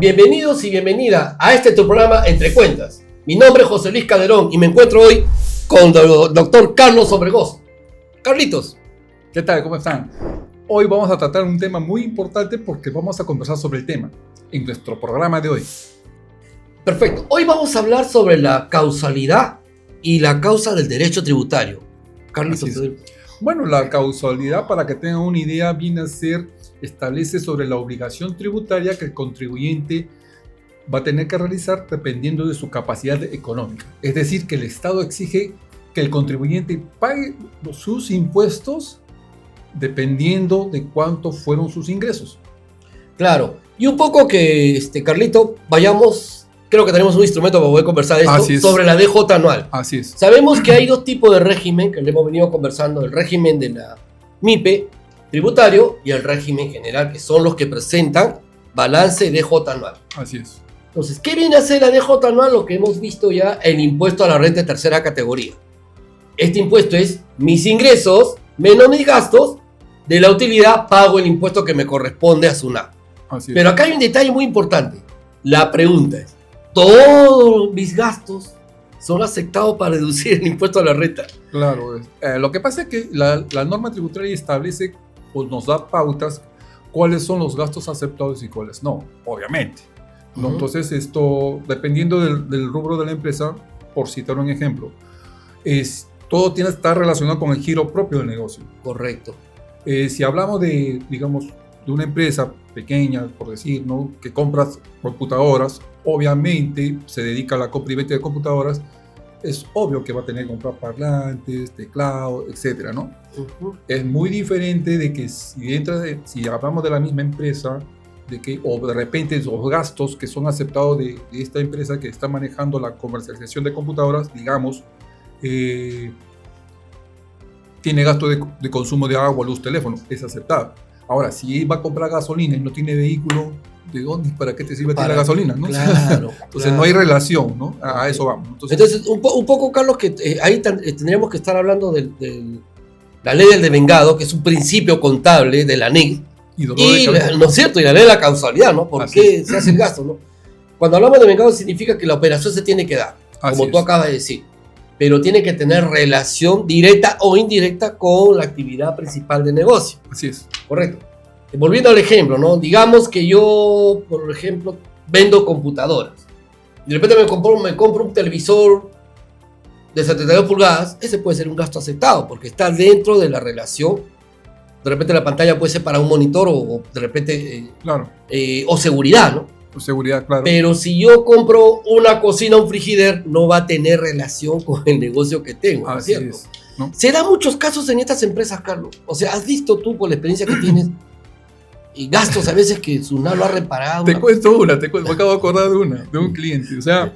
Bienvenidos y bienvenida a este tu programa Entre Cuentas. Mi nombre es José Luis Calderón y me encuentro hoy con el doctor Carlos Obregón. Carlitos. ¿Qué tal? ¿Cómo están? Hoy vamos a tratar un tema muy importante porque vamos a conversar sobre el tema en nuestro programa de hoy. Perfecto. Hoy vamos a hablar sobre la causalidad y la causa del derecho tributario. Carlitos. Bueno, la causalidad, para que tengan una idea, viene a ser, establece sobre la obligación tributaria que el contribuyente va a tener que realizar dependiendo de su capacidad económica. Es decir, que el Estado exige que el contribuyente pague sus impuestos dependiendo de cuánto fueron sus ingresos. Claro. Y un poco que, Carlito, vayamos... Creo que tenemos un instrumento para poder conversar de esto sobre la DJ anual. Así es. Sabemos que hay dos tipos de régimen que le hemos venido conversando: el régimen de la MIPE tributario y el régimen general, que son los que presentan balance DJ anual. Así es. Entonces, ¿qué viene a ser la DJ anual? Lo que hemos visto ya, el impuesto a la renta de tercera categoría. Este impuesto es mis ingresos menos mis gastos, de la utilidad pago el impuesto que me corresponde a SUNAT. Así es. Pero acá hay un detalle muy importante. La pregunta es: ¿todos mis gastos son aceptados para deducir el impuesto a la renta? Claro, lo que pasa es que la norma tributaria establece, pues nos da pautas cuáles son los gastos aceptados y cuáles no, obviamente. ¿No? Entonces, esto, dependiendo del rubro de la empresa, por citar un ejemplo, todo tiene que estar relacionado con el giro propio del negocio. Correcto. Si hablamos de, digamos, de una empresa pequeña, por decir, ¿no?, que compra computadoras, obviamente se dedica a la compra y venta de computadoras, es obvio que va a tener que comprar parlantes, teclado, etcétera, ¿no? Es muy diferente de que si hablamos de la misma empresa, o de repente los gastos que son aceptados de esta empresa que está manejando la comercialización de computadoras, digamos, tiene gasto de consumo de agua, luz, teléfono, es aceptado. Ahora, si va a comprar gasolina y no tiene vehículo, ¿de dónde? ¿Para qué te sirve la gasolina? ¿No? Claro. Entonces no hay relación, ¿no? A eso vamos. Entonces un poco, Carlos, que ahí tendríamos que estar hablando de la ley del devengado, que es un principio contable de la NIC, ¿no es cierto? Y la ley de la causalidad, ¿no? ¿Por qué se hace el gasto, no? Cuando hablamos de devengado significa que la operación se tiene que dar, como tú acabas de decir, pero tiene que tener relación directa o indirecta con la actividad principal del negocio. Así es. Correcto. Volviendo al ejemplo, ¿no? Digamos que yo, por ejemplo, vendo computadoras. Y de repente me compro un televisor de 72 pulgadas. Ese puede ser un gasto aceptado porque está dentro de la relación. De repente la pantalla puede ser para un monitor o de repente... claro. O seguridad, ¿no? O seguridad, claro. Pero si yo compro una cocina, un frigider, no va a tener relación con el negocio que tengo, ¿no es cierto? Es, ¿no? Se dan muchos casos en estas empresas, Carlos. O sea, ¿has visto tú, por la experiencia que tienes, y gastos a veces que SUNAT lo ha reparado? Te cuento, me acabo de acordar de un cliente. O sea,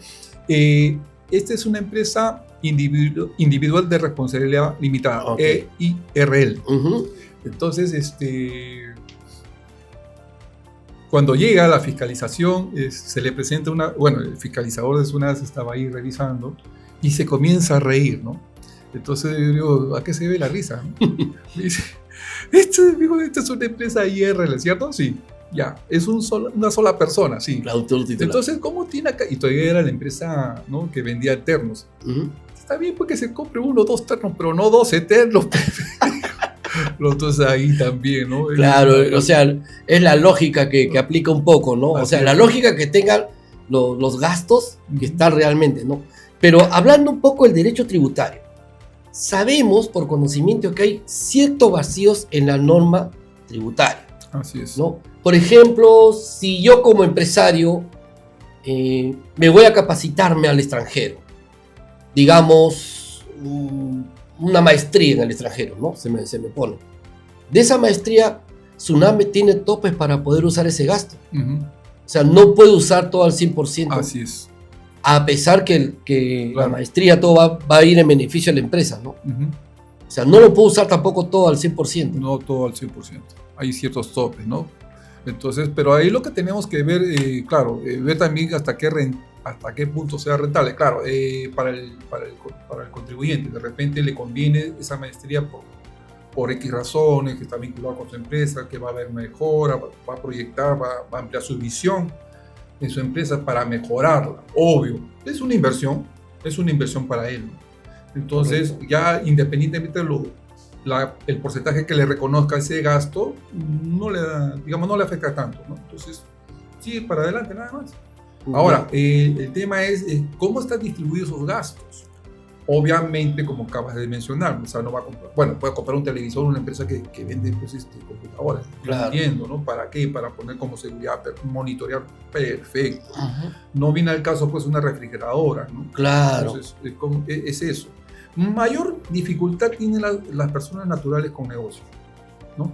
esta es una empresa individual de responsabilidad limitada, EIRL. Entonces, cuando llega la fiscalización, se le presenta el fiscalizador de SUNAT estaba ahí revisando y se comienza a reír, ¿no? Entonces yo digo, ¿a qué se ve la risa? Me dice, esta es una empresa IRL, ¿cierto? Sí, ya, es una sola persona, sí. Entonces, ¿cómo tiene acá? Y todavía era la empresa, ¿no?, que vendía ternos. Está bien porque se compre 1 o 2 ternos, pero no 12 ternos. Entonces ahí también, ¿no? Claro, o sea, es la lógica que aplica un poco, ¿no? O sea, la lógica que tengan los gastos que están realmente, ¿no? Pero hablando un poco del derecho tributario, sabemos por conocimiento que hay ciertos vacíos en la norma tributaria. Así es. ¿No? Por ejemplo, si yo como empresario me voy a capacitarme al extranjero, digamos, una maestría en el extranjero, ¿no? Se me pone. De esa maestría, SUNAT tiene topes para poder usar ese gasto. O sea, no puede usar todo al 100%. Así es. A pesar que la maestría todo va a ir en beneficio de la empresa, ¿no? O sea, no lo puedo usar tampoco todo al 100%. No todo al 100%. Hay ciertos topes, ¿no? Entonces, pero ahí lo que tenemos que ver, ver también hasta qué punto sea rentable. Claro, para el contribuyente, de repente le conviene esa maestría por X razones, que está vinculado con su empresa, que va a haber mejora, va a proyectar, va a ampliar su visión. en su empresa para mejorarla, obvio, es una inversión para él, ¿no? Entonces, ya independientemente el porcentaje que le reconozca ese gasto, no le afecta tanto, ¿no? Entonces, sí, para adelante, nada más. Ahora, el tema es cómo están distribuidos esos gastos. Obviamente, como acabas de mencionar, o sea, no va a comprar, bueno, puede comprar un televisor, una empresa que vende pues, computadoras, claro. Entiendo, ¿no? ¿Para qué? Para poner como seguridad, monitorear, perfecto. No viene al caso, pues, una refrigeradora, ¿no? Claro. Entonces, es eso. Mayor dificultad tienen las personas naturales con negocio, ¿no?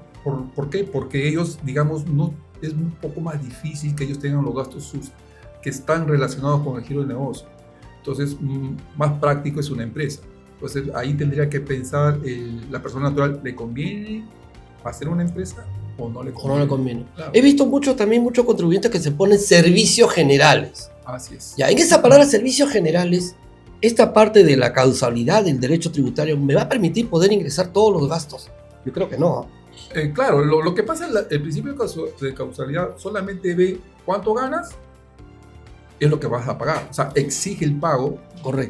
¿Por qué? Porque ellos, digamos, no, es un poco más difícil que ellos tengan los gastos que están relacionados con el giro del negocio. Entonces, más práctico es una empresa. Entonces, ahí tendría que pensar, la persona natural, ¿le conviene hacer una empresa o no le conviene? O no le conviene. Claro. He visto muchos contribuyentes que se ponen servicios generales. Así es. Ya, en esa palabra servicios generales, esta parte de la causalidad del derecho tributario, ¿me va a permitir poder ingresar todos los gastos? Yo creo que no. Claro, lo que pasa es el principio de causalidad solamente ve cuánto ganas, es lo que vas a pagar. O sea, exige el pago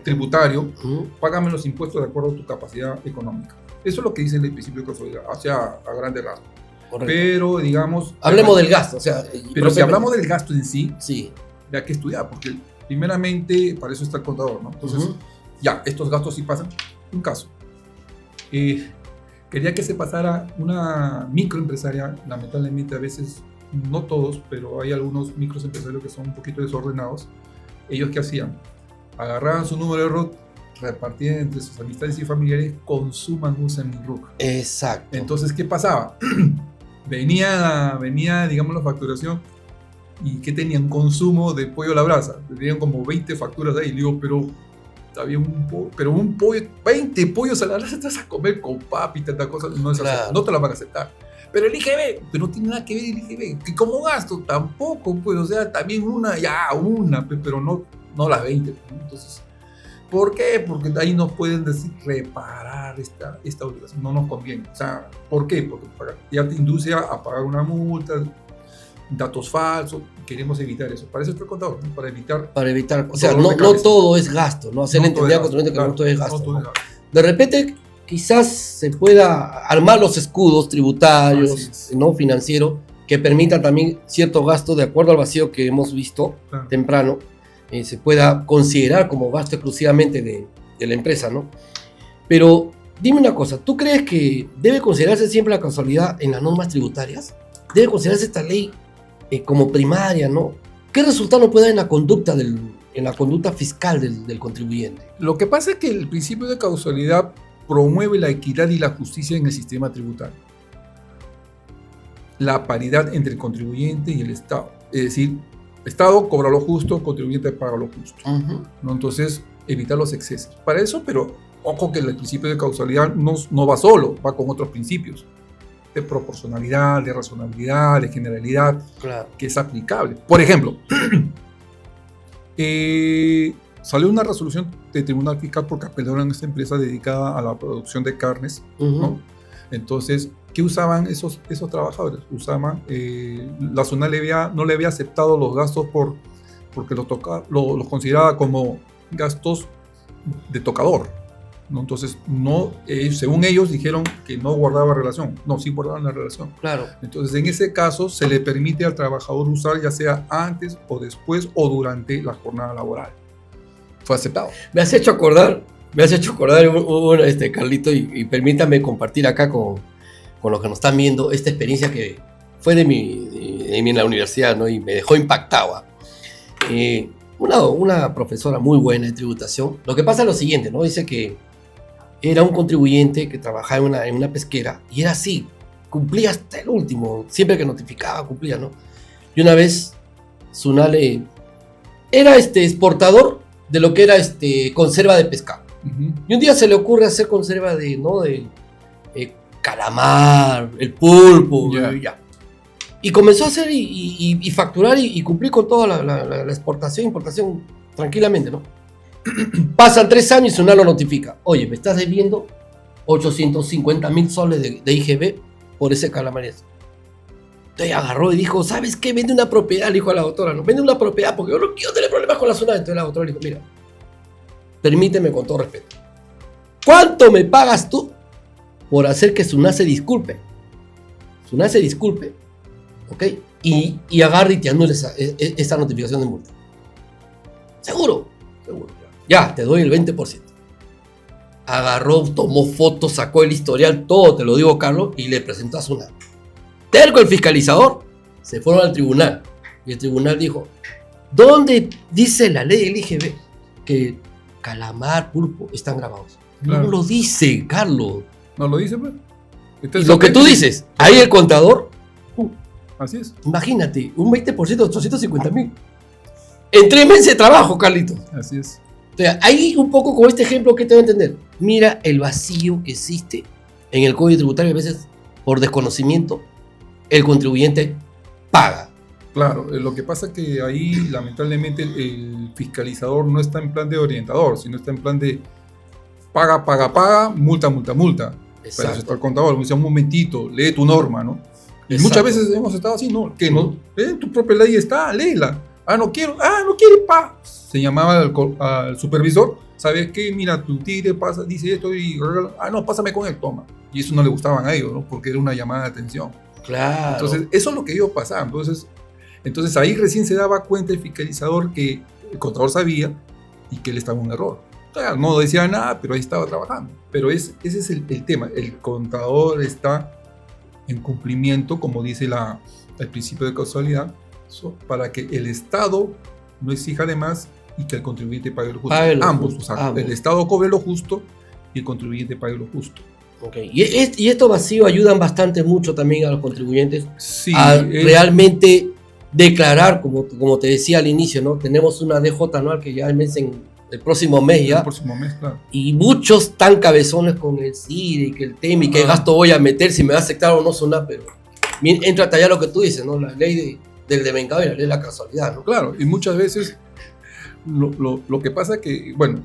tributario, págame los impuestos de acuerdo a tu capacidad económica. Eso es lo que dice el principio de causalidad, o sea, a grandes rasgos. Pero, digamos... Hablemos del gasto, o sea... Pero si hablamos del gasto en sí, sí, hay que estudiar, porque primeramente para eso está el contador, ¿no? Entonces, ya, estos gastos sí pasan. Un caso. Quería que se pasara una microempresaria, lamentablemente a veces, no todos, pero hay algunos microempresarios que son un poquito desordenados. Ellos, ¿qué hacían? Agarraban su número de RUT, repartían entre sus amistades y familiares, consuman, usen mi RUC. Exacto. Entonces, ¿qué pasaba? venía, digamos, la facturación y ¿qué tenían? Consumo de pollo a la brasa. Tenían como 20 facturas ahí. Y digo, pero había un pollo, 20 pollos a la brasa, estás a comer con papi y tantas cosas, no es así, no te la van a aceptar. Pero el IGB, pero no tiene nada que ver el IGB. ¿Que cómo gasto? Tampoco, pues, o sea, también una, pero no las 20. Entonces, ¿por qué? Porque ahí nos pueden decir reparar esta obligación. No nos conviene. O sea, ¿por qué? Porque ya te induce a pagar una multa, datos falsos. Queremos evitar eso. Para eso estoy contador, ¿no? Para evitar. O sea, no todo es gasto, ¿no? Hacerle entender al contribuyente que no todo es gasto. ¿no? De repente, quizás se pueda armar los escudos tributarios, ¿no? Financieros, que permitan también cierto gasto de acuerdo al vacío que hemos visto temprano, se pueda considerar como gasto exclusivamente de la empresa, ¿no? Pero dime una cosa, ¿tú crees que debe considerarse siempre la causalidad en las normas tributarias? ¿Debe considerarse esta ley como primaria, ¿no? ¿Qué resultado puede dar en la conducta fiscal del contribuyente? Lo que pasa es que el principio de causalidad promueve la equidad y la justicia en el sistema tributario. La paridad entre el contribuyente y el Estado. Es decir, Estado cobra lo justo, contribuyente paga lo justo. ¿No? Entonces, evitar los excesos. Para eso, pero ojo que el principio de causalidad no va solo, va con otros principios. De proporcionalidad, de razonabilidad, de generalidad, que es aplicable. Por ejemplo, salió una resolución de Tribunal Fiscal porque apelaron a esta empresa dedicada a la producción de carnes, ¿no? Entonces, ¿qué usaban esos trabajadores? La zona no le había aceptado los gastos porque los consideraba como gastos de tocador, ¿no? Entonces, según ellos dijeron que no guardaba relación. No, sí guardaban la relación. Claro. Entonces, en ese caso, se le permite al trabajador usar ya sea antes o después o durante la jornada laboral. Fue aceptado. Me has hecho acordar, Carlito, y permítame compartir acá con los que nos están viendo esta experiencia que fue de mí en la universidad, ¿no? Y me dejó impactado. Una profesora muy buena de tributación. Lo que pasa es lo siguiente, ¿no? Dice que era un contribuyente que trabajaba en una pesquera y era así, cumplía hasta el último, siempre que notificaba cumplía, ¿no? Y una vez Sunale era exportador de lo que era conserva de pescado. Y un día se le ocurre hacer conserva de calamar, el pulpo, y comenzó a hacer y facturar y cumplir con toda la exportación, importación tranquilamente, ¿no? Pasan 3 años y Sunal lo notifica. Oye, me estás debiendo 850.000 soles de IGB por ese calamares. Entonces agarró y dijo, ¿sabes qué? Vende una propiedad, le dijo a la doctora, no, vende una propiedad porque yo no quiero tener problemas con la SUNAT. Entonces la doctora le dijo, mira, permíteme con todo respeto, ¿cuánto me pagas tú por hacer que SUNAT se disculpe? SUNAT se disculpe, ¿ok? Y agarre y te anule esa notificación de multa. Seguro. Ya, te doy el 20%. Agarró, tomó fotos, sacó el historial, todo, te lo digo, Carlos, y le presentó a SUNAT. Terco el fiscalizador, se fueron al tribunal. Y el tribunal dijo, ¿dónde dice la ley del IGB que calamar, pulpo están grabados? Claro. No lo dice, Carlos. ¿No lo dice, pues? Y lo que tú dices, ahí el contador. Así es. Imagínate, un 20% de 850,000. En 3 meses de trabajo, Carlitos. Así es. O sea, ahí un poco con este ejemplo que te voy a entender. Mira el vacío que existe en el Código Tributario. A veces, por desconocimiento, el contribuyente paga. Claro, lo que pasa es que ahí, lamentablemente, el fiscalizador no está en plan de orientador, sino está en plan de paga, multa. Pero eso está el contador, me dice, un momentito, lee tu norma, ¿no? Y muchas veces hemos estado así, ¿no? Que no, tu propia ley está, léela. No quiere, pa. Se llamaba al supervisor, ¿sabes qué? Mira, tu tigre pasa, dice esto y... no, pásame con él, toma. Y eso no le gustaban a ellos, ¿no? Porque era una llamada de atención. Claro. Entonces, eso es lo que iba pasando. Entonces ahí recién se daba cuenta el fiscalizador que el contador sabía y que él estaba en un error. Claro, no decía nada, pero ahí estaba trabajando. Pero ese es el tema. El contador está en cumplimiento, como dice el principio de causalidad, para que el Estado no exija de más y que el contribuyente pague lo justo. Ambos. El Estado cobre lo justo y el contribuyente pague lo justo. Okay. Y estos vacíos ayudan bastante mucho también a los contribuyentes a realmente declarar, como te decía al inicio, ¿no? Tenemos una DJ anual que ya el próximo mes ya. El próximo mes, claro. Y muchos están cabezones con el CIDE, que el tema y qué gasto voy a meter, si me va a aceptar o no SUNAT, pero entra hasta allá lo que tú dices, ¿no? La ley del devengado y la ley de la casualidad, ¿no? Claro, y muchas veces lo que pasa es que, bueno,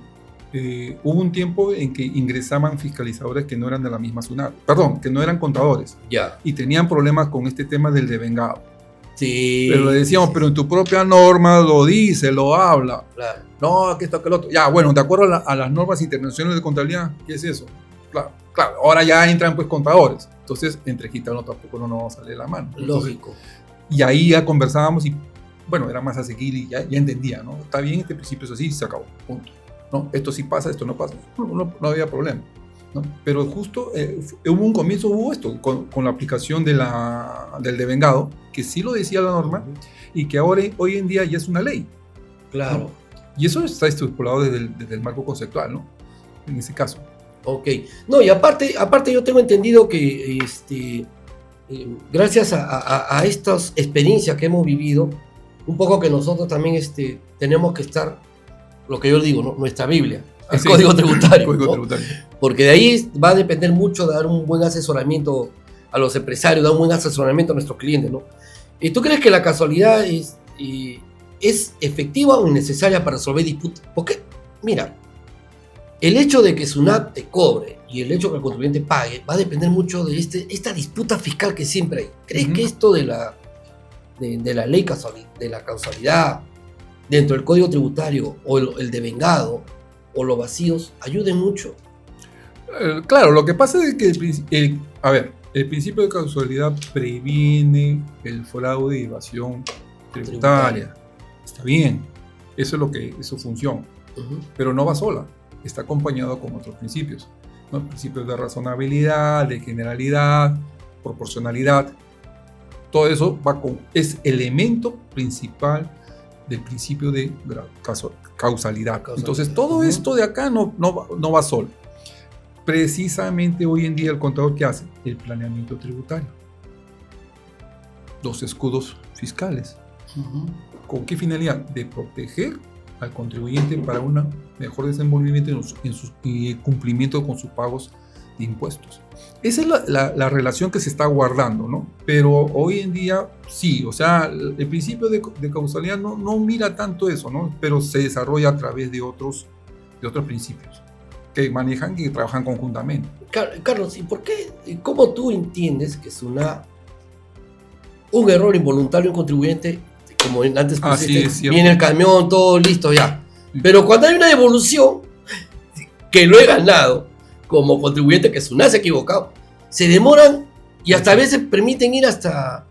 hubo un tiempo en que ingresaban fiscalizadores que no eran de la misma SUNAT, que no eran contadores, y tenían problemas con este tema del devengado. Sí. Pero le decíamos, pero en tu propia norma lo dice, lo habla. Claro. No, que esto, que lo otro. Ya, bueno, de acuerdo a las normas internacionales de contabilidad, ¿qué es eso? Claro, ahora ya entran pues contadores. Entonces, entre gitanos tampoco no nos vamos a leer la mano. Entonces, lógico. Y ahí ya conversábamos y, bueno, era más asequible y ya entendía, ¿no? Está bien, este principio es así, se acabó, punto. ¿No? Esto sí pasa, esto no pasa. No había problema, ¿no? Pero justo hubo un comienzo, esto, con la aplicación del devengado, que sí lo decía la norma, y que hoy en día ya es una ley. Claro. ¿No? Y eso está estipulado desde el marco conceptual, ¿no? En ese caso. Ok. No, y aparte yo tengo entendido que gracias a estas experiencias que hemos vivido, un poco que nosotros también tenemos que estar, lo que yo digo, ¿no? Nuestra Biblia, el Código Tributario. Código ¿no? Tributario. Porque de ahí va a depender mucho de dar un buen asesoramiento a los empresarios, dar un buen asesoramiento a nuestros clientes, ¿no? ¿Y tú crees que la casualidad es efectiva o innecesaria para resolver disputas? Porque, mira, el hecho de que SUNAT te cobre y el hecho de que el contribuyente pague va a depender mucho de esta disputa fiscal que siempre hay. ¿Crees que esto de la ley de la causalidad dentro del Código Tributario o el devengado o los vacíos ayuden mucho? Claro, lo que pasa es que el principio de causalidad previene el fraude y evasión tributaria. Está bien, eso es su función, pero no va sola, está acompañado con otros principios, ¿no? Principios de razonabilidad, de generalidad, proporcionalidad. Todo eso es elemento principal del principio de causalidad. Entonces todo esto de acá no va solo. Precisamente hoy en día el contador, ¿qué hace? El planeamiento tributario. Los escudos fiscales. ¿Con qué finalidad? De proteger al contribuyente para un mejor desenvolvimiento en su cumplimiento con sus pagos de impuestos. Esa es la relación que se está guardando, ¿no? Pero hoy en día sí, o sea, el principio de causalidad no mira tanto eso, ¿no? Pero se desarrolla a través de otros principios que manejan y trabajan conjuntamente. Carlos, ¿y cómo tú entiendes que SUNAT un error involuntario, un contribuyente, como antes pusiste, es viene el camión, todo listo ya. Pero cuando hay una devolución, que lo he ganado como contribuyente, que SUNAT se ha equivocado, se demoran y hasta a veces permiten ir hasta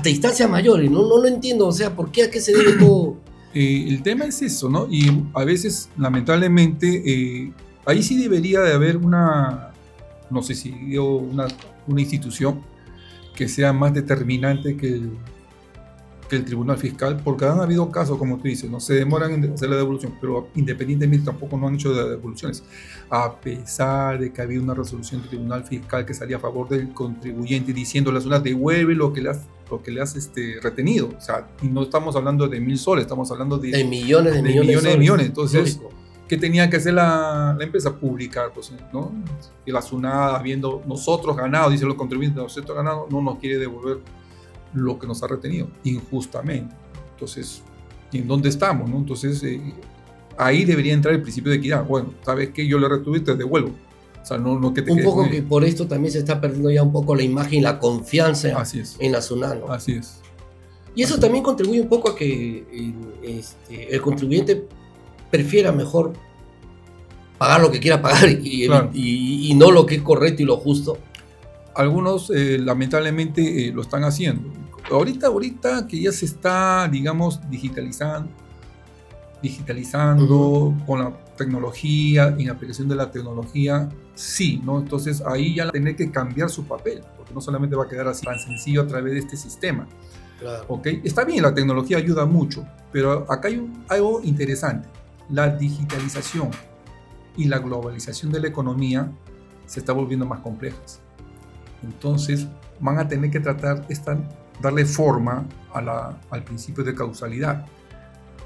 instancias mayores. No lo entiendo, o sea, ¿por qué? ¿A qué se debe todo? El tema es eso, ¿no? Y a veces, lamentablemente, ahí sí debería de haber una institución que sea más determinante que el Tribunal Fiscal, porque han habido casos, como tú dices, no se demoran en hacer la devolución, pero independientemente tampoco no han hecho devoluciones, a pesar de que había una resolución del Tribunal Fiscal que salía a favor del contribuyente diciéndole a SUNAT, devuelve lo que le has retenido. O sea, y no estamos hablando de 1.000 soles, estamos hablando de millones de millones. Entonces, ¿qué tenía que hacer la empresa? Publicar, pues, ¿no? Y la SUNAT, habiendo nosotros ganado, dicen los contribuyentes, nosotros ganado, no nos quiere devolver lo que nos ha retenido injustamente. Entonces, ¿en dónde estamos, no? Entonces, ahí debería entrar el principio de equidad. Bueno, ¿sabes qué? Yo le retuve y te devuelvo. O sea, no que te un poco que por esto también se está perdiendo ya un poco la imagen y la confianza en la SUNAT, ¿no? Así es. Y eso también contribuye un poco a que el contribuyente prefiera mejor pagar lo que quiera pagar y no lo que es correcto y lo justo. Algunos lamentablemente lo están haciendo. Ahorita que ya se está, digamos, digitalizando con la tecnología, en la aplicación de la tecnología, sí, ¿no? Entonces ahí ya tener que cambiar su papel, porque no solamente va a quedar así tan sencillo a través de este sistema. Claro. ¿Okay? Está bien, la tecnología ayuda mucho, pero acá hay algo interesante. La digitalización y la globalización de la economía se está volviendo más complejas. Entonces van a tener que darle forma al principio de causalidad.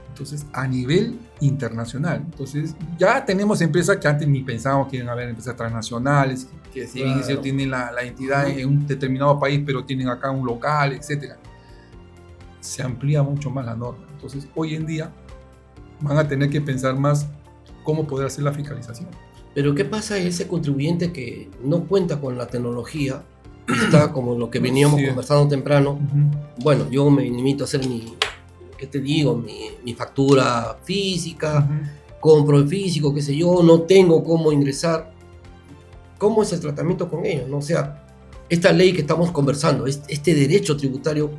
Entonces, a nivel internacional. Entonces, ya tenemos empresas que antes ni pensábamos que iban a haber empresas transnacionales, que si bien tienen la entidad en un determinado país, pero tienen acá un local, etc. Se amplía mucho más la norma. Entonces, hoy en día van a tener que pensar más cómo poder hacer la fiscalización. Pero ¿qué pasa a ese contribuyente que no cuenta con la tecnología? Está como lo que veníamos conversando temprano. Bueno, yo me limito a hacer mi factura física, compro el físico, qué sé yo, no tengo cómo ingresar. ¿Cómo es el tratamiento con ellos, no? O sea, esta ley que estamos conversando, este derecho tributario,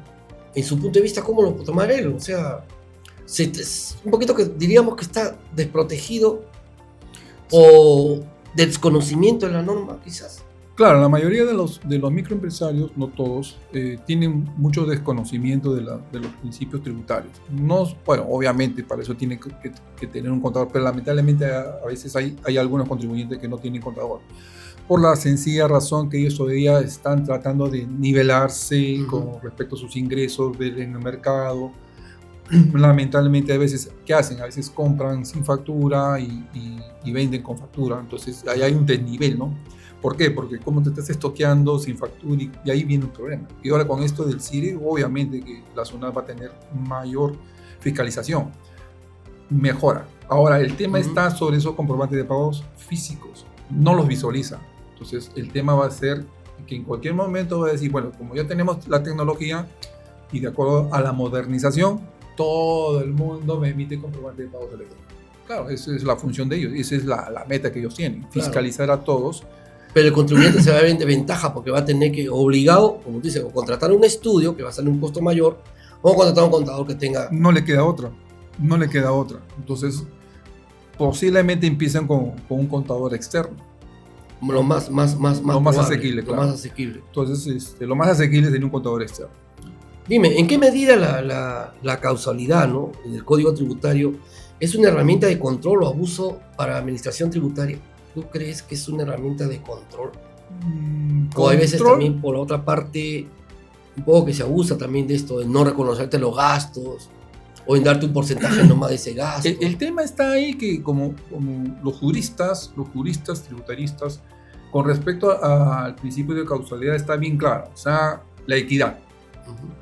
en su punto de vista, ¿cómo lo puede tomar él? O sea, un poquito que diríamos que está desprotegido o desconocimiento de la norma, quizás. Claro, la mayoría de los microempresarios, no todos, tienen mucho desconocimiento de los principios tributarios. Bueno, obviamente para eso tienen que tener un contador, pero lamentablemente a veces hay algunos contribuyentes que no tienen contador. Por la sencilla razón que ellos todavía están tratando de nivelarse con respecto a sus ingresos en el mercado. Lamentablemente a veces, ¿qué hacen? A veces compran sin factura y venden con factura. Entonces ahí hay un desnivel, ¿no? ¿Por qué? Porque como te estás estoqueando sin factura y ahí viene un problema. Y ahora con esto del CIRE, obviamente que la SUNAT va a tener mayor fiscalización. Mejora. Ahora, el tema está sobre esos comprobantes de pagos físicos. No los visualiza. Entonces, el tema va a ser que en cualquier momento va a decir, bueno, como ya tenemos la tecnología y de acuerdo a la modernización, todo el mundo me emite comprobante de pagos electrónicos. Claro, esa es la función de ellos. Esa es la meta que ellos tienen. Fiscalizar a todos. Pero el contribuyente se va a ver en desventaja porque va a tener que, obligado, como tú dices, o contratar un estudio que va a salir un costo mayor, o contratar un contador que tenga... No le queda otra. Entonces, posiblemente empiecen con un contador externo. Lo más asequible, claro. Lo más asequible. Entonces, lo más asequible sería un contador externo. Dime, ¿en qué medida la causalidad, ¿no?, del Código Tributario es una herramienta de control o abuso para la administración tributaria? ¿Tú crees que es una herramienta de control? O hay veces también, por la otra parte, un poco que se abusa también de esto, de no reconocerte los gastos, o en darte un porcentaje nomás de ese gasto. El tema está ahí que como los juristas tributaristas, con respecto al principio de causalidad está bien claro, o sea, la equidad.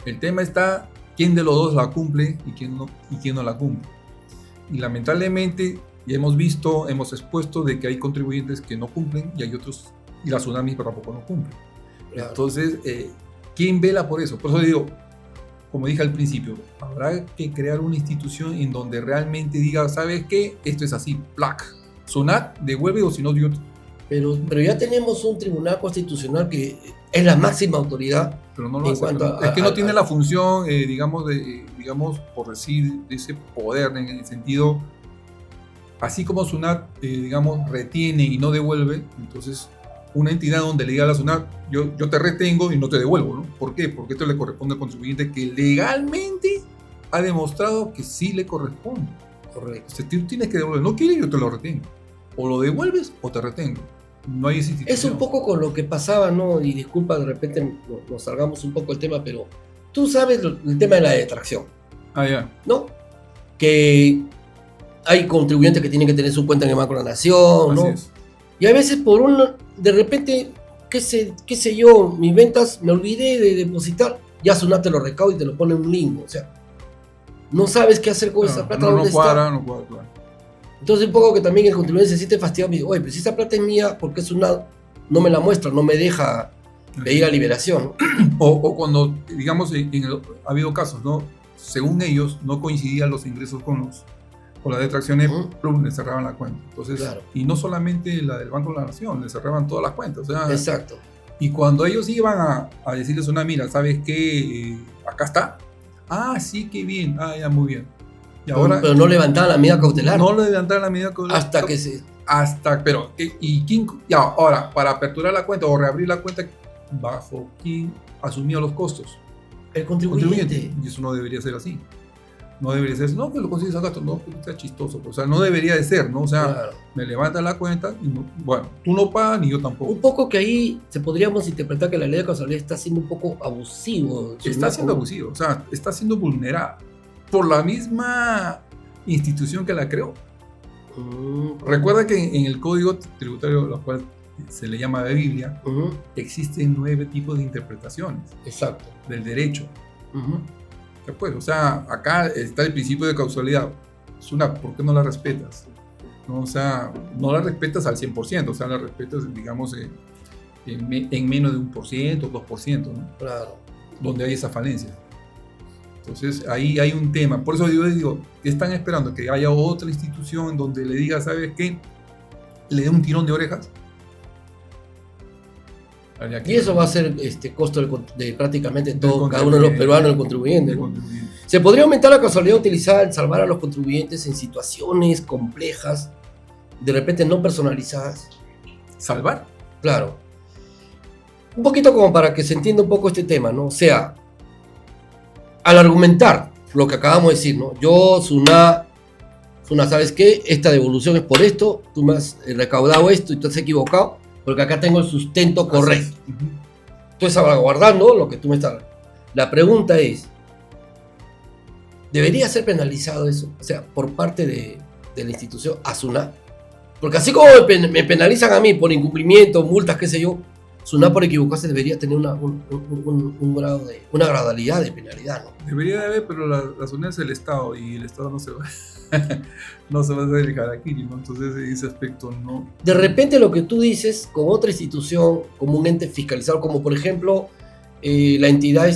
El tema está quién de los dos la cumple y quién no la cumple. Y lamentablemente ya hemos expuesto de que hay contribuyentes que no cumplen y hay otros, y la SUNAT tampoco no cumple. Claro. Entonces, ¿quién vela por eso? Por eso digo, como dije al principio, habrá que crear una institución en donde realmente diga, ¿sabes qué? Esto es así, plac. SUNAT devuelve o si no, yo... Pero ya tenemos un tribunal constitucional que es la máxima autoridad. Pero no lo hace, es que no tiene la función, digamos, por decir, de ese poder, en el sentido, así como SUNAT, digamos, retiene y no devuelve, entonces una entidad donde le diga a la SUNAT, yo te retengo y no te devuelvo, ¿no? ¿Por qué? Porque esto le corresponde al contribuyente que legalmente ha demostrado que sí le corresponde. Correcto. O sea, tú tienes que devolver, no quieres, yo te lo retengo. O lo devuelves o te retengo. No hay esa institución. Es un poco con lo que pasaba, ¿no? Y disculpa, de repente nos salgamos un poco del tema, pero tú sabes el tema de la detracción. Ya. ¿No? Que hay contribuyentes que tienen que tener su cuenta en el Banco de la Nación, ¿no? Así es. Y a veces de repente, qué sé yo, mis ventas, me olvidé de depositar, ya SUNAT te lo recauda y te lo pone en un limbo, o sea, no sabes qué hacer con esa plata, ¿dónde está? No cuadra. Entonces un poco que también el contribuyente se siente fastidiado, me dice, oye, pero si esa plata es mía, ¿por qué SUNAT no me la muestra, no me deja pedir la liberación? O cuando, digamos, ha habido casos, ¿no? Según ellos, no coincidían los ingresos con las detracciones, plum, le cerraban la cuenta. Entonces, claro. Y no solamente la del Banco de la Nación, le cerraban todas las cuentas. O sea, exacto. Y cuando ellos iban a decirles una, mira, ¿sabes qué? Acá está. Ah, sí, qué bien. Ah, ya, muy bien. Y ahora, pero no levantaban la medida cautelar. No levantaban la medida cautelar. Hasta que se... pero, ya, ahora, para aperturar la cuenta o reabrir la cuenta, ¿bajo quién asumía los costos? El contribuyente. Y eso no debería ser así. No debería ser, no, que lo consigues a gasto, no, que sea chistoso. O sea, no debería de ser, ¿no? O sea, claro. Me levanta la cuenta y, bueno, tú no pagas ni yo tampoco. Un poco que ahí podríamos interpretar que la ley de causalidad está siendo un poco abusivo. Está siendo abusivo, o sea, está siendo vulnerada por la misma institución que la creó. Recuerda que en el Código Tributario, lo cual se le llama la Biblia, existen 9 tipos de interpretaciones. Exacto. Del derecho. Pues, o sea, acá está el principio de causalidad. SUNAT, ¿por qué no la respetas? ¿No? O sea, no la respetas al 100%, o sea, la respetas, digamos, en menos de 1%, 2%, ¿no? Claro. Donde hay esa falencia. Entonces, ahí hay un tema. Por eso yo les digo, ¿qué están esperando? Que haya otra institución donde le diga, ¿sabes qué? Le dé un tirón de orejas. Y eso va a ser costo de prácticamente todo, cada uno de los peruanos, el contribuyente, ¿no? Se podría aumentar la causalidad utilizada en salvar a los contribuyentes en situaciones complejas, de repente no personalizadas. ¿Salvar? Claro. Un poquito como para que se entienda un poco este tema, ¿no? O sea, al argumentar lo que acabamos de decir, ¿no? Yo, SUNAT, ¿sabes qué? Esta devolución es por esto, tú me has recaudado esto y tú has equivocado, porque acá tengo el sustento correcto. Estoy salvaguardando lo que tú me estás... La pregunta es, ¿debería ser penalizado eso? O sea, por parte de la institución a SUNAT. Porque así como me penalizan a mí por incumplimiento, multas, qué sé yo, SUNAT por equivocarse debería tener un grado de... una gradualidad de penalidad, ¿no? Debería de haber, pero la SUNAT es el Estado y el Estado no se va... no se va a hacer el harakiri, ¿no? Entonces, en ese aspecto, no. De repente, lo que tú dices, con otra institución, como un ente fiscalizado, como por ejemplo la entidad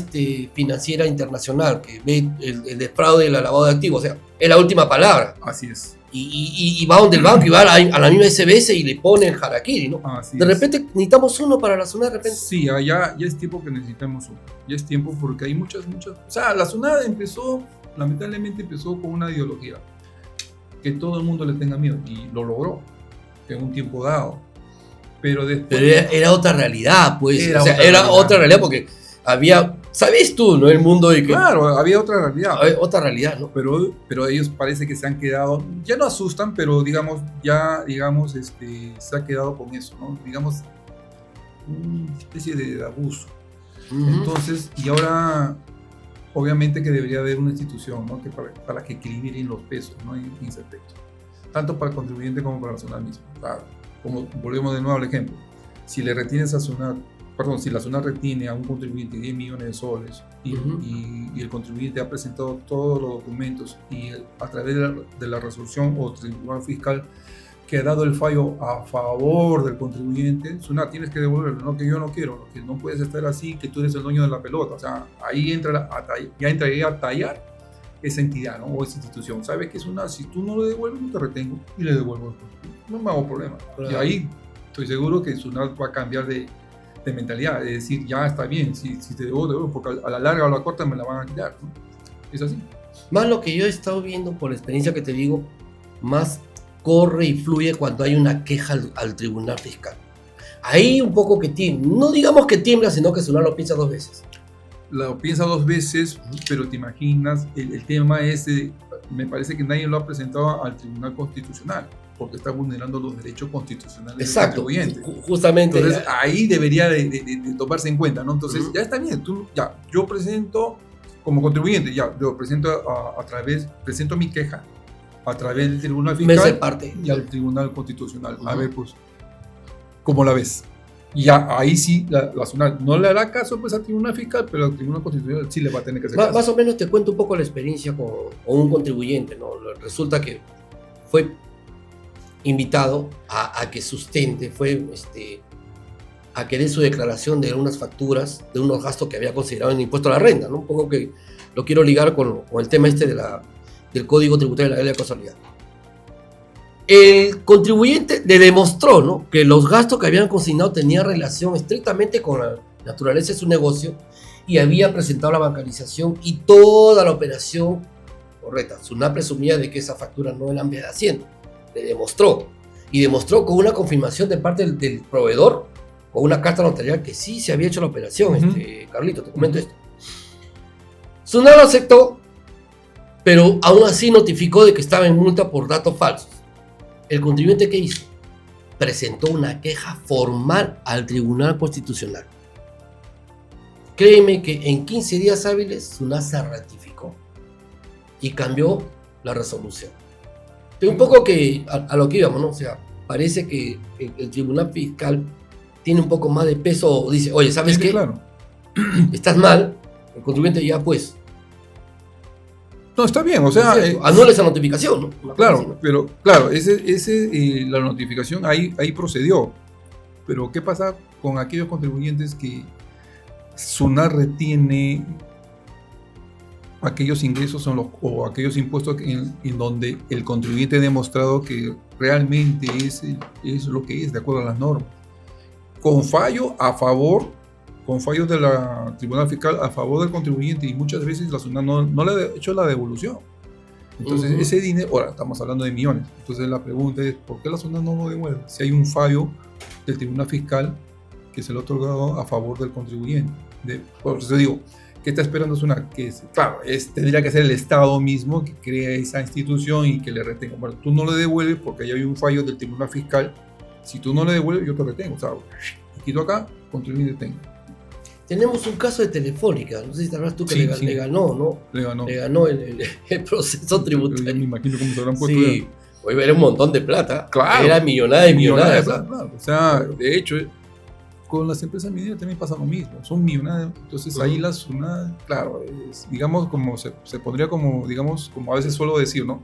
financiera internacional, que ve el defraude y el lavado de activos, o sea, es la última palabra. Así es. Y va donde el banco y va a la misma SBS y le pone el harakiri, ¿no? De repente necesitamos uno para la SUNAT, de repente. Sí, ya es tiempo que necesitamos uno. Ya es tiempo porque hay muchas. O sea, la SUNAT lamentablemente empezó con una ideología. Que todo el mundo le tenga miedo, y lo logró en un tiempo dado, pero después... Pero era otra realidad, pues, era otra realidad porque había, ¿sabes tú, no? El mundo de que... Claro, había otra realidad. Otra realidad, ¿no? Pero ellos parece que se han quedado, ya no asustan, pero digamos, se ha quedado con eso, ¿no? Digamos, una especie de abuso. Entonces, y ahora... Obviamente que debería haber una institución, ¿no? para que equilibren los pesos, ¿no? en ese aspecto. Tanto para el contribuyente como para la SUNAT misma. Como volvemos de nuevo al ejemplo. Si le retienes si la SUNAT retiene a un contribuyente 10 millones de soles y el contribuyente ha presentado todos los documentos y a través de la resolución o tribunal fiscal que ha dado el fallo a favor del contribuyente, SUNAT, tienes que devolverlo, no, que yo no quiero, que no puedes estar así, que tú eres el dueño de la pelota. O sea, ahí ya entraría a tallar esa entidad, ¿no? O esa institución. ¿Sabes qué es SUNAT? Si tú no lo devuelves, yo te retengo y le devuelvo. No me hago problema. Claro. Y ahí estoy seguro que SUNAT va a cambiar de mentalidad, de decir, ya está bien, si te devuelvo, porque a la larga o a la corta me la van a quitar, ¿no? Es así. Más lo que yo he estado viendo, por la experiencia que te digo, más corre y fluye cuando hay una queja al tribunal fiscal. Ahí un poco que tiembla, no digamos que tiembla, sino que SUNAT lo piensa 2 veces. Lo piensa 2 veces, pero te imaginas, el tema es, me parece que nadie lo ha presentado al Tribunal Constitucional, porque está vulnerando los derechos constitucionales. Exacto, del contribuyente. Justamente. Entonces ahí debería de tomarse en cuenta, ¿no? Entonces ya está bien, yo presento como contribuyente, yo presento presento mi queja a través del Tribunal Fiscal y al Tribunal Constitucional. A ver, pues, ¿cómo la ves? Y ya ahí sí, la SUNAT no le hará caso pues al Tribunal Fiscal, pero al Tribunal Constitucional sí le va a tener que hacer caso. Más o menos te cuento un poco la experiencia con un contribuyente, ¿no? Resulta que fue invitado a que sustente, a que dé su declaración de unas facturas, de unos gastos que había considerado en impuesto a la renta, ¿no? Un poco que lo quiero ligar con el tema del Código Tributario de la Ley de Casualidad. El contribuyente le demostró, ¿no?, que los gastos que habían consignado tenían relación estrictamente con la naturaleza de su negocio y había presentado la bancarización y toda la operación correcta. SUNAT presumía de que esa factura no eran de Hacienda. Le demostró. Y demostró con una confirmación de parte del proveedor, con una carta notarial, que sí se había hecho la operación. Carlito, te comento esto. SUNAT lo aceptó, pero aún así notificó de que estaba en multa por datos falsos. ¿El contribuyente qué hizo? Presentó una queja formal al Tribunal Constitucional. Créeme que en 15 días hábiles SUNAT se ratificó y cambió la resolución. Un poco que a lo que íbamos, ¿no? O sea, parece que el Tribunal Fiscal tiene un poco más de peso, o dice, oye, ¿sabes qué? Claro. Estás mal, el contribuyente ya pues. No, está bien, o sea... anula esa notificación, ¿no? Claro, pero claro, la notificación ahí procedió. Pero ¿qué pasa con aquellos contribuyentes que SUNAT retiene aquellos ingresos o aquellos impuestos en donde el contribuyente ha demostrado que realmente es lo que es de acuerdo a las normas? Con fallo de la Tribunal Fiscal a favor del contribuyente, y muchas veces la SUNAT no le ha hecho la devolución. Entonces ese dinero, ahora estamos hablando de millones, entonces la pregunta es, ¿por qué la SUNAT no lo devuelve? Si hay un fallo del Tribunal Fiscal que se le ha otorgado a favor del contribuyente. Por eso digo, ¿qué está esperando SUNAT? Claro, tendría que ser el Estado mismo que crea esa institución y que le retenga. Bueno, tú no le devuelves porque ya hay un fallo del Tribunal Fiscal. Si tú no le devuelves, yo te retengo. O sea, quito acá, contribuyente tengo. Tenemos un caso de Telefónica, no sé si te acuerdas tú que le ganó, ¿no? Le ganó el proceso tributario. Yo me imagino cómo se habrán puesto. Sí, hoy era un montón de plata. Claro. Era millonada. Claro. O sea, de hecho, con las empresas mineras también pasa lo mismo. Son millonadas. Entonces ahí la SUNAT, claro, digamos, como se pondría como, digamos, como a veces suelo decir, ¿no?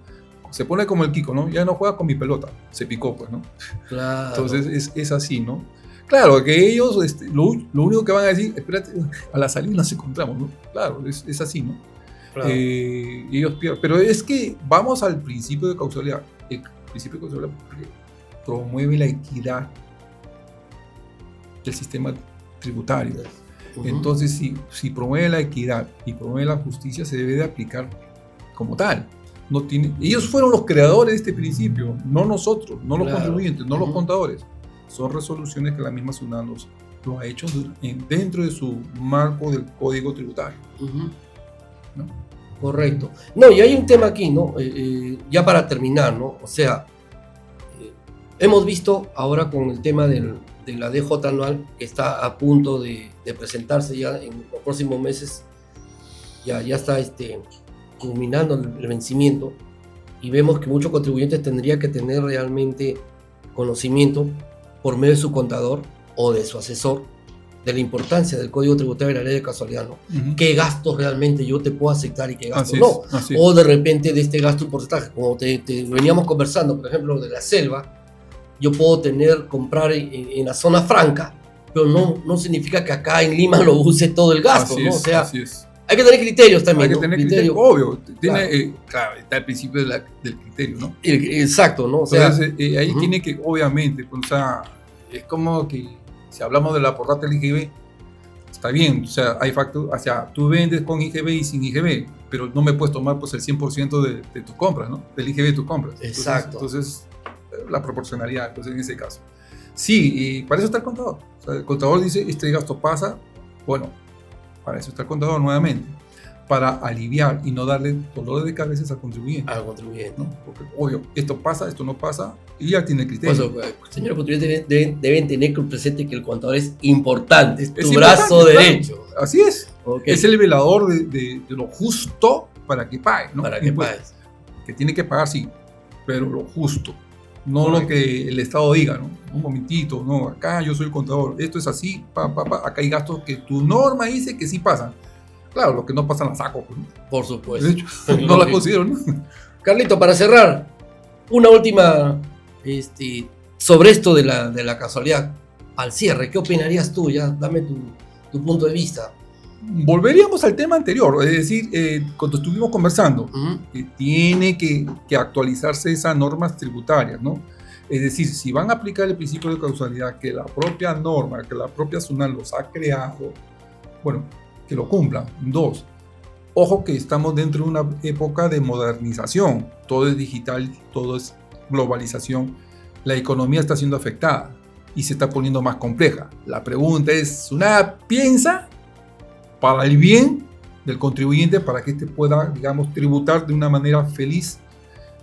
Se pone como el Kiko, ¿no? Ya no juega con mi pelota. Se picó, pues, ¿no? Claro. Entonces es así, ¿no? Claro, que ellos, lo único que van a decir, espérate, a la salida nos encontramos, ¿no? Claro, es así, ¿no? Claro. Ellos pierden. Pero es que vamos al principio de causalidad. El principio de causalidad promueve la equidad del sistema tributario. Entonces, si promueve la equidad y promueve la justicia, se debe de aplicar como tal. Ellos fueron los creadores de este principio, no nosotros, no los contribuyentes, no los contadores. Son resoluciones que la misma SUNAT lo ha hecho dentro de su marco del Código Tributario. ¿No? Correcto. No, y hay un tema aquí, ¿no? Ya para terminar, ¿no? O sea, hemos visto ahora con el tema de la DJ anual, que está a punto de presentarse ya en los próximos meses, ya está culminando el vencimiento, y vemos que muchos contribuyentes tendrían que tener realmente conocimiento por medio de su contador o de su asesor de la importancia del Código Tributario de la Ley de Casualidad, ¿no? ¿Qué gastos realmente yo te puedo aceptar y qué gastos no? O de repente de este gasto un porcentaje, como te veníamos conversando, por ejemplo, de la selva, yo puedo comprar en la zona franca, pero no significa que acá en Lima lo use todo el gasto, Así ¿no? es, O sea, así es. hay que tener criterios también, Hay que ¿no? tener criterio, obvio. Claro, está el principio del criterio, ¿no? Exacto, ¿no? O sea, entonces, ahí tiene que, obviamente, o sea, es como que si hablamos de la portata del IGB, está bien, o sea, hay factores, o sea, tú vendes con IGB y sin IGB, pero no me puedes tomar pues el 100% de tus compras, ¿no? Del IGB de tus compras. Exacto. Entonces, la proporcionalidad, entonces en ese caso. Sí, y para eso está el contador. O sea, el contador dice, este gasto pasa, bueno, para eso está el contador nuevamente, para aliviar y no darle dolor de cabeza al contribuyente. Al contribuyente. ¿No? Porque, obvio, esto pasa, esto no pasa, y ya tiene criterio. Pues, señores contribuyentes deben tener presente que el contador es importante, es tu Es brazo importante, derecho. Claro. Así es. Okay. Es el velador de lo justo para que pague, ¿no? Para que pagues. Que tiene que pagar, sí, pero lo justo. No lo que el Estado diga, ¿no? Un momentito, no, acá yo soy el contador, esto es así, acá hay gastos que tu norma dice que sí pasan. Claro, lo que no pasan la saco. Pues, ¿no? Por supuesto. De hecho, no la considero, ¿no? Carlito, para cerrar, una última sobre esto de la casualidad. Al cierre, ¿qué opinarías tú? Ya, dame tu punto de vista. Volveríamos al tema anterior, es decir, cuando estuvimos conversando, que tiene que actualizarse esas normas tributarias, ¿no? Es decir, si van a aplicar el principio de causalidad que la propia norma, que la propia SUNAT los ha creado, bueno, que lo cumplan. 2, ojo que estamos dentro de una época de modernización, todo es digital, todo es globalización, la economía está siendo afectada y se está poniendo más compleja. La pregunta es, ¿SUNAT piensa para el bien del contribuyente, para que éste pueda, digamos, tributar de una manera feliz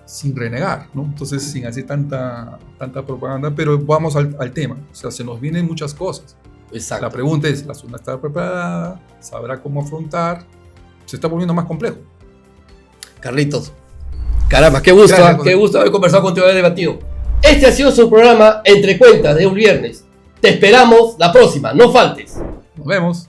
sin renegar, ¿no? Entonces, sin hacer tanta propaganda, pero vamos al tema. O sea, se nos vienen muchas cosas. Exacto. La pregunta es, ¿la SUNAT está preparada? ¿Sabrá cómo afrontar? Se está volviendo más complejo. Carlitos, caramba, qué gusto haber conversado contigo, haber debatido. Este ha sido su programa Entre Cuentas de un viernes. Te esperamos la próxima, no faltes. Nos vemos.